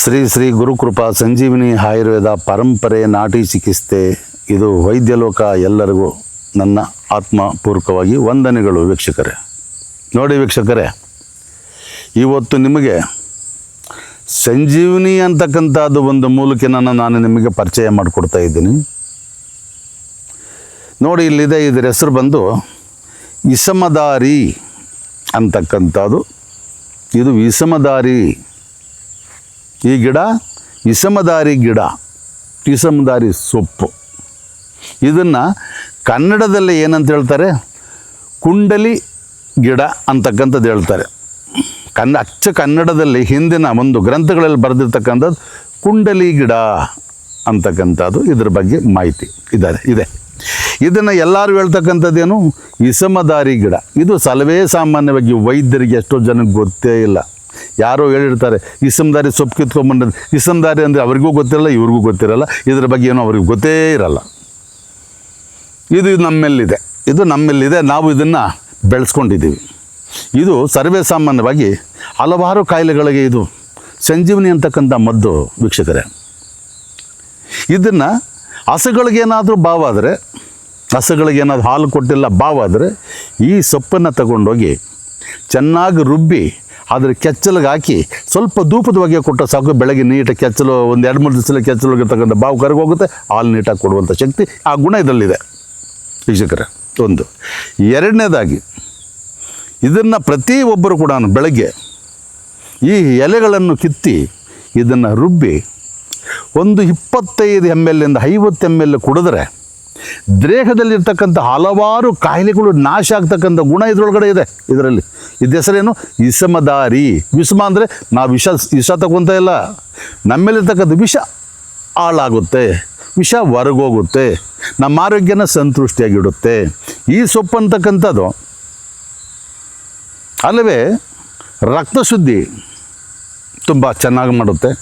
ಶ್ರೀ ಶ್ರೀ ಗುರುಕೃಪಾ ಸಂಜೀವಿನಿ ಆಯುರ್ವೇದ ಪರಂಪರೆ ನಾಟಿ ಚಿಕಿತ್ಸೆ. ಇದು ವೈದ್ಯಲೋಕ ಎಲ್ಲರಿಗೂ ನನ್ನ ಆತ್ಮಪೂರ್ವಕವಾಗಿ ವಂದನೆಗಳು ವೀಕ್ಷಕರೇ. ನೋಡಿ ವೀಕ್ಷಕರೇ, ಇವತ್ತು ನಿಮಗೆ ಸಂಜೀವಿನಿ ಅಂತಕ್ಕಂಥದ್ದು ಒಂದು ಮೂಲಕನ ನಾನು ನಿಮಗೆ ಪರಿಚಯ ಮಾಡಿಕೊಡ್ತಾ ಇದ್ದೀನಿ. ನೋಡಿ, ಇಲ್ಲಿದೆ, ಇದರ ಹೆಸರು ಬಂದು ವಿಷಮದಾರಿ ಅಂತಕ್ಕಂಥದ್ದು. ಇದು ವಿಷಮದಾರಿ, ಈ ಗಿಡ ವಿಷಮದಾರಿ ಗಿಡ, ವಿಷಮದಾರಿ ಸೊಪ್ಪು. ಇದನ್ನು ಕನ್ನಡದಲ್ಲಿ ಏನಂತ ಹೇಳ್ತಾರೆ, ಕುಂಡಲಿ ಗಿಡ ಅಂತಕ್ಕಂಥದ್ದು ಹೇಳ್ತಾರೆ. ಅಚ್ಚ ಕನ್ನಡದಲ್ಲಿ ಹಿಂದಿನ ಒಂದು ಗ್ರಂಥಗಳಲ್ಲಿ ಬರೆದಿರ್ತಕ್ಕಂಥದ್ದು ಕುಂಡಲಿ ಗಿಡ ಅಂತಕ್ಕಂಥದ್ದು. ಇದ್ರ ಬಗ್ಗೆ ಮಾಹಿತಿ ಇದೆ. ಇದನ್ನು ಎಲ್ಲರೂ ಹೇಳ್ತಕ್ಕಂಥದ್ದೇನು, ವಿಷಮದಾರಿ ಗಿಡ. ಇದು ಸಲವೇ ಸಾಮಾನ್ಯವಾಗಿ ವೈದ್ಯರಿಗೆ ಎಷ್ಟೋ ಜನಕ್ಕೆ ಗೊತ್ತೇ ಇಲ್ಲ. ಯಾರೋ ಹೇಳಿರ್ತಾರೆ ವಿಷಮದಾರಿ ಸೊಪ್ಪು ಕಿತ್ಕೊಂಡ್ಬಂದ್ರೆ, ವಿಷಮದಾರಿ ಅಂದರೆ ಅವ್ರಿಗೂ ಗೊತ್ತಿರಲ್ಲ, ಇವ್ರಿಗೂ ಗೊತ್ತಿರಲ್ಲ, ಇದ್ರ ಬಗ್ಗೆ ಏನೋ ಅವ್ರಿಗೆ ಗೊತ್ತೇ ಇರಲ್ಲ. ಇದು ನಮ್ಮಲ್ಲಿದೆ, ನಾವು ಇದನ್ನು ಬೆಳೆಸ್ಕೊಂಡಿದ್ದೀವಿ. ಇದು ಸರ್ವೇ ಸಾಮಾನ್ಯವಾಗಿ ಹಲವಾರು ಕಾಯಿಲೆಗಳಿಗೆ ಇದು ಸಂಜೀವನಿ ಅಂತಕ್ಕಂಥ ಮದ್ದು ವೀಕ್ಷಕರೇ. ಇದನ್ನು ಹಸುಗಳಿಗೇನಾದರೂ ಬಾವಾದರೆ, ಹಸುಗಳಿಗೇನಾದರೂ ಹಾಲು ಕೊಟ್ಟಿಲ್ಲ ಬಾವಾದರೆ, ಈ ಸೊಪ್ಪನ್ನು ತಗೊಂಡೋಗಿ ಚೆನ್ನಾಗಿ ರುಬ್ಬಿ ಅದ್ರ ಕೆಚ್ಚಲಿಗೆ ಹಾಕಿ ಸ್ವಲ್ಪ ಧೂಪದ ಬಗ್ಗೆ ಕೊಟ್ಟರೆ ಸಾಕು. ಬೆಳಗ್ಗೆ ನೀಟಾಗಿ ಕೆಚ್ಚಲು ಒಂದು 2-3 ದಿವಸ ಕೆಚ್ಚಲಿರ್ತಕ್ಕಂಥ ಬಾವು ಕರಗೋಗುತ್ತೆ. ಹಾಲು ನೀಟಾಗಿ ಕೊಡುವಂಥ ಶಕ್ತಿ, ಆ ಗುಣ ಇದರಲ್ಲಿದೆ ವೀಕ್ಷಕರೇ. ಒಂದು. ಎರಡನೇದಾಗಿ, ಇದನ್ನು ಪ್ರತಿಯೊಬ್ಬರು ಕೂಡ ಬೆಳಗ್ಗೆ ಈ ಎಲೆಗಳನ್ನು ಕಿತ್ತಿ ಇದನ್ನು ರುಬ್ಬಿ ಒಂದು 25 ml ಇಂದ 50 ml ಕುಡಿದ್ರೆ ದೇಹದಲ್ಲಿರ್ತಕ್ಕಂಥ ಹಲವಾರು ಕಾಯಿಲೆಗಳು ನಾಶ ಆಗ್ತಕ್ಕಂಥ ಗುಣ ಇದರೊಳಗಡೆ ಇದೆ. ಇದರಲ್ಲಿ ಇದು ಹೆಸರೇನು, ವಿಷಮದಾರಿ. ವಿಷಮ ಅಂದರೆ ನಾವು ವಿಷ ತಗೊತ ಇಲ್ಲ, ನಮ್ಮಲ್ಲಿರ್ತಕ್ಕಂಥ ವಿಷ ಹಾಳಾಗುತ್ತೆ, ವಿಷ ಹೊರಗೋಗುತ್ತೆ, ನಮ್ಮ ಆರೋಗ್ಯನ ಸಂತುಷ್ಟಿಯಾಗಿಡುತ್ತೆ. ಈ ಸೊಪ್ಪು ಅಂತಕ್ಕಂಥದ್ದು ಅಲ್ಲವೇ ರಕ್ತ ಶುದ್ಧಿ ತುಂಬ ಚೆನ್ನಾಗಿ ಮಾಡುತ್ತೆ.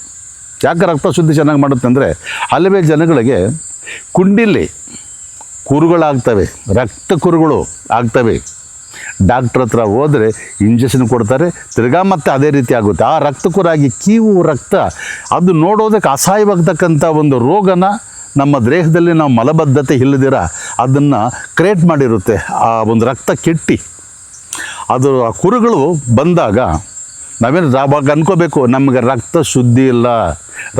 ಯಾಕೆ ರಕ್ತ ಶುದ್ಧಿ ಚೆನ್ನಾಗಿ ಮಾಡುತ್ತೆ ಅಂದರೆ, ಹಲವೇ ಜನಗಳಿಗೆ ಕುಂಡಿಲಿ ಕುರುಗಳಾಗ್ತವೆ, ರಕ್ತ ಕುರುಗಳು ಆಗ್ತವೆ. ಡಾಕ್ಟ್ರ್ ಹತ್ರ ಹೋದರೆ ಇಂಜೆಕ್ಷನ್ ಕೊಡ್ತಾರೆ, ತಿರ್ಗಾ ಮತ್ತೆ ಅದೇ ರೀತಿ ಆಗುತ್ತೆ. ಆ ರಕ್ತ ಕುರಾಗಿ ಕೀವು ರಕ್ತ, ಅದು ನೋಡೋದಕ್ಕೆ ಅಸಹ್ಯವಾಗ್ತಕ್ಕಂಥ ಒಂದು ರೋಗನ ನಮ್ಮ ದೇಹದಲ್ಲಿ ನಾವು ಮಲಬದ್ಧತೆ ಇಲ್ಲದಿರ ಅದನ್ನು ಕ್ರಿಯೇಟ್ ಮಾಡಿರುತ್ತೆ. ಆ ಒಂದು ರಕ್ತ ಕೆಟ್ಟಿ ಅದು ಆ ಕುರುಗಳು ಬಂದಾಗ ನಾವೇನು ಆವಾಗ ಅನ್ಕೋಬೇಕು, ನಮಗೆ ರಕ್ತ ಶುದ್ಧಿ ಇಲ್ಲ,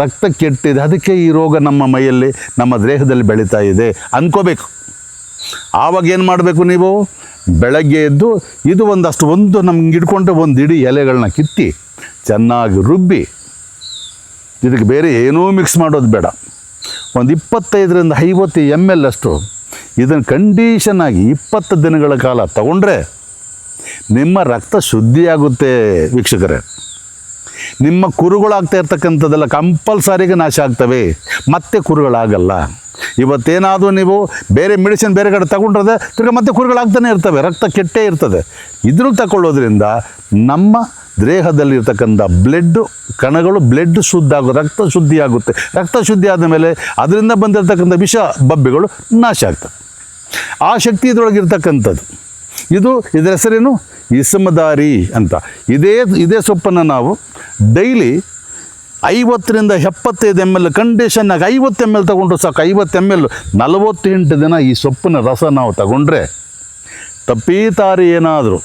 ರಕ್ತ ಕೆಟ್ಟಿದೆ, ಅದಕ್ಕೆ ಈ ರೋಗ ನಮ್ಮ ಮೈಯಲ್ಲಿ ನಮ್ಮ ದೇಹದಲ್ಲಿ ಬೆಳೀತಾ ಇದೆ ಅನ್ಕೋಬೇಕು. ಆವಾಗ ಏನು ಮಾಡಬೇಕು, ನೀವು ಬೆಳಗ್ಗೆ ಎದ್ದು ಇದು ಒಂದು ನಮ್ಗೆ ಹಿಡ್ಕೊಂಡ್ರೆ ಒಂದು ಇಡೀ ಎಲೆಗಳನ್ನ ಕಿತ್ತಿ ಚೆನ್ನಾಗಿ ರುಬ್ಬಿ, ಇದಕ್ಕೆ ಬೇರೆ ಏನೂ ಮಿಕ್ಸ್ ಮಾಡೋದು ಬೇಡ, ಒಂದು 25 ರಿಂದ 50 ml ಅಷ್ಟು ಇದನ್ನು ಕಂಡೀಷನ್ ಆಗಿ 20 ದಿನಗಳ ಕಾಲ ತಗೊಂಡ್ರೆ ನಿಮ್ಮ ರಕ್ತ ಶುದ್ಧಿಯಾಗುತ್ತೆ ವೀಕ್ಷಕರೇ. ನಿಮ್ಮ ಕುರುಗಳಾಗ್ತಾ ಇರ್ತಕ್ಕಂಥದ್ದೆಲ್ಲ ಕಂಪಲ್ಸರಿಗೆ ನಾಶ ಆಗ್ತವೆ, ಮತ್ತೆ ಕುರುಗಳಾಗಲ್ಲ. ಇವತ್ತೇನಾದರೂ ನೀವು ಬೇರೆ ಮೆಡಿಸಿನ್ ಬೇರೆ ಕಡೆ ತಗೊಂಡ್ರೆ ತಿರ್ಗಿ ಮತ್ತೆ ಕುರುಗಳಾಗ್ತಾನೆ ಇರ್ತವೆ, ರಕ್ತ ಕೆಟ್ಟೇ ಇರ್ತದೆ. ಇದನ್ನು ತಗೊಳ್ಳೋದ್ರಿಂದ ನಮ್ಮ ದೇಹದಲ್ಲಿರ್ತಕ್ಕಂಥ ಬ್ಲಡ್ ಕಣಗಳು ಶುದ್ಧ ಆಗುತ್ತೆ, ರಕ್ತ ಶುದ್ಧಿ ಆಗುತ್ತೆ. ರಕ್ತ ಶುದ್ಧಿ ಆದ ಮೇಲೆ ಅದರಿಂದ ಬಂದಿರತಕ್ಕಂಥ ವಿಷ ಬಬ್ಬೆಗಳು ನಾಶ ಆಗ್ತವೆ. ಆ ಶಕ್ತಿ ಇದರೊಳಗಿರ್ತಕ್ಕಂಥದ್ದು. ಇದರ ಹೆಸರೇನು, ವಿಷಮದಾರಿ ಅಂತ. ಇದೇ ಸೊಪ್ಪನ್ನು ನಾವು ಡೈಲಿ 50 ರಿಂದ 75 ml ಕಂಡೀಷನ್ನಾಗಿ 50 ml ತಗೊಂಡ್ರು ಸಾಕು. 50 ml 48 ದಿನ ಈ ಸೊಪ್ಪಿನ ರಸ ನಾವು ತಗೊಂಡ್ರೆ, ತಪ್ಪೀತಾರಿ ಏನಾದರೂ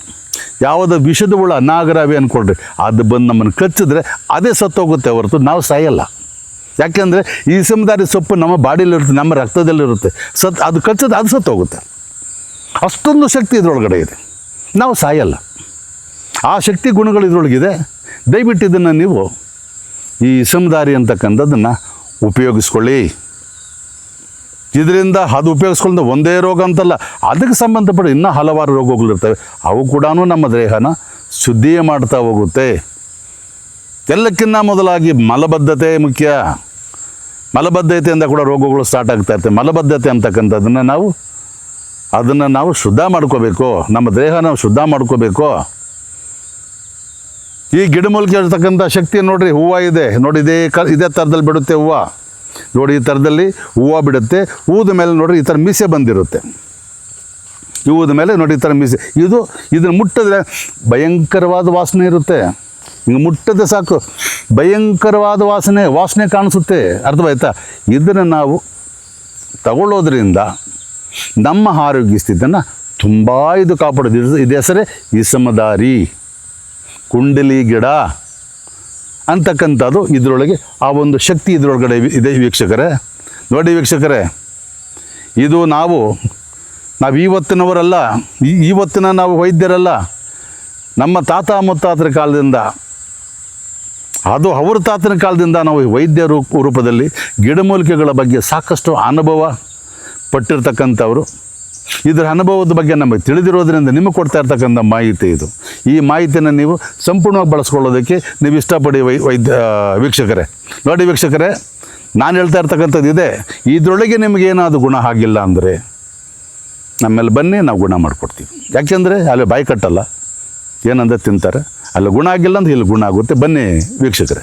ಯಾವುದೋ ವಿಷದ ಹುಳ, ನಾಗರಾವಿ ಅಂದ್ಕೊಳ್ರಿ, ಅದು ಬಂದು ನಮ್ಮನ್ನು ಕಚ್ಚಿದ್ರೆ ಅದೇ ಸತ್ತೋಗುತ್ತೆ ಹೊರತು ನಾವು ಸಾಯಲ್ಲ. ಯಾಕೆಂದರೆ ಈ ವಿಷಮದಾರಿ ಸೊಪ್ಪು ನಮ್ಮ ಬಾಡಿಯಲ್ಲಿರುತ್ತೆ, ನಮ್ಮ ರಕ್ತದಲ್ಲಿರುತ್ತೆ. ಅದು ಕಚ್ಚಿದ್ರೆ ಅದು ಸತ್ತೋಗುತ್ತೆ. ಅಷ್ಟೊಂದು ಶಕ್ತಿ ಇದರೊಳಗಡೆ ಇದೆ, ನಾವು ಸಾಯಲ್ಲ. ಆ ಶಕ್ತಿ ಗುಣಗಳು ಇದರೊಳಗಿದೆ. ದಯವಿಟ್ಟು ಇದನ್ನು ನೀವು ಈ ವಿಷಮದಾರಿ ಅಂತಕ್ಕಂಥದ್ದನ್ನು ಉಪಯೋಗಿಸ್ಕೊಳ್ಳಿ. ಇದರಿಂದ ಅದು ಉಪಯೋಗಿಸ್ಕೊಳ್ಳೋದು ಒಂದೇ ರೋಗ ಅಂತಲ್ಲ, ಅದಕ್ಕೆ ಸಂಬಂಧಪಟ್ಟ ಇನ್ನೂ ಹಲವಾರು ರೋಗಗಳಿರ್ತವೆ. ಅವು ಕೂಡ ನಮ್ಮ ದೇಹನ ಶುದ್ಧಿಯೇ ಮಾಡ್ತಾ ಹೋಗುತ್ತೆ. ಎಲ್ಲಕ್ಕಿಂತ ಮೊದಲಾಗಿ ಮಲಬದ್ಧತೆ ಮುಖ್ಯ. ಮಲಬದ್ಧತೆಯಿಂದ ಕೂಡ ರೋಗಗಳು ಸ್ಟಾರ್ಟ್ ಆಗ್ತಾ ಇರ್ತವೆ. ಮಲಬದ್ಧತೆ ಅಂತಕ್ಕಂಥದ್ದನ್ನು ನಾವು ಶುದ್ಧ ಮಾಡ್ಕೋಬೇಕು, ನಮ್ಮ ದೇಹನ ಶುದ್ಧ ಮಾಡ್ಕೋಬೇಕು. ಈ ಗಿಡಮೂಲಿಕೆ ಇರ್ತಕ್ಕಂಥ ಶಕ್ತಿ ನೋಡಿರಿ, ಹೂವು ಇದೆ ನೋಡಿ, ಇದೇ ಥರದಲ್ಲಿ ಬಿಡುತ್ತೆ ಹೂವು. ನೋಡಿ, ಈ ಥರದಲ್ಲಿ ಹೂವು ಬಿಡುತ್ತೆ. ಹೂದ ಮೇಲೆ ನೋಡಿರಿ ಈ ಥರ ಮೀಸೆ ಬಂದಿರುತ್ತೆ. ಹೂದ ಮೇಲೆ ನೋಡಿ ಈ ಥರ ಮೀಸೆ. ಇದನ್ನು ಮುಟ್ಟಿದ್ರೆ ಭಯಂಕರವಾದ ವಾಸನೆ ಇರುತ್ತೆ. ಹಿಂಗೆ ಮುಟ್ಟದೆ ಸಾಕು ಭಯಂಕರವಾದ ವಾಸನೆ ಕಾಣಿಸುತ್ತೆ, ಅರ್ಥವಾಯ್ತಾ? ಇದನ್ನು ನಾವು ತಗೊಳ್ಳೋದ್ರಿಂದ ನಮ್ಮ ಆರೋಗ್ಯ ಸ್ಥಿತಿಯನ್ನು ತುಂಬ ಇದು ಕಾಪಾಡೋದು. ಇದು ಹೆಸರೇ ಇಸಮದಾರಿ, ಕುಂಡಲಿ ಗಿಡ ಅಂತಕ್ಕಂಥದ್ದು. ಇದರೊಳಗೆ ಆ ಒಂದು ಶಕ್ತಿ ಇದರೊಳಗಡೆ ಇದೆ ವೀಕ್ಷಕರೇ. ನೋಡಿ ವೀಕ್ಷಕರೇ, ಇದು ನಾವು ಇವತ್ತಿನವರಲ್ಲ, ಇವತ್ತಿನ ನಾವು ವೈದ್ಯರಲ್ಲ. ನಮ್ಮ ತಾತ ಮುತ್ತಾತರ ಕಾಲದಿಂದ, ಅದು ಅವ್ರ ತಾತನ ಕಾಲದಿಂದ ನಾವು ವೈದ್ಯ ರೂಪದಲ್ಲಿ ಗಿಡಮೂಲಿಕೆಗಳ ಬಗ್ಗೆ ಸಾಕಷ್ಟು ಅನುಭವ ಪಟ್ಟಿರ್ತಕ್ಕಂಥವ್ರು. ಇದರ ಅನುಭವದ ಬಗ್ಗೆ ನಮಗೆ ತಿಳಿದಿರೋದ್ರಿಂದ ನಿಮಗೆ ಕೊಡ್ತಾ ಇರ್ತಕ್ಕಂಥ ಮಾಹಿತಿ ಇದು. ಈ ಮಾಹಿತಿಯನ್ನು ನೀವು ಸಂಪೂರ್ಣವಾಗಿ ಬಳಸ್ಕೊಳ್ಳೋದಕ್ಕೆ ನೀವು ಇಷ್ಟಪಡಿ ವೀಕ್ಷಕರೇ. ನೋಡಿ ವೀಕ್ಷಕರೇ, ನಾನು ಹೇಳ್ತಾ ಇರ್ತಕ್ಕಂಥದ್ದು ಇದೆ. ಇದರೊಳಗೆ ನಿಮಗೇನಾದರೂ ಗುಣ ಆಗಿಲ್ಲ ಅಂದರೆ ನಮ್ಮಲ್ಲಿ ಬನ್ನಿ, ನಾವು ಗುಣ ಮಾಡಿಕೊಡ್ತೀವಿ. ಯಾಕೆಂದರೆ ಅಲ್ಲಿ ಬಾಯಿ ಕಟ್ಟಲ್ಲ, ಏನಂದ್ರೆ ತಿಂತಾರೆ. ಅಲ್ಲಿ ಗುಣ ಆಗಿಲ್ಲ ಅಂದ್ರೆ ಇಲ್ಲಿ ಗುಣ ಆಗುತ್ತೆ. ಬನ್ನಿ ವೀಕ್ಷಕರೇ.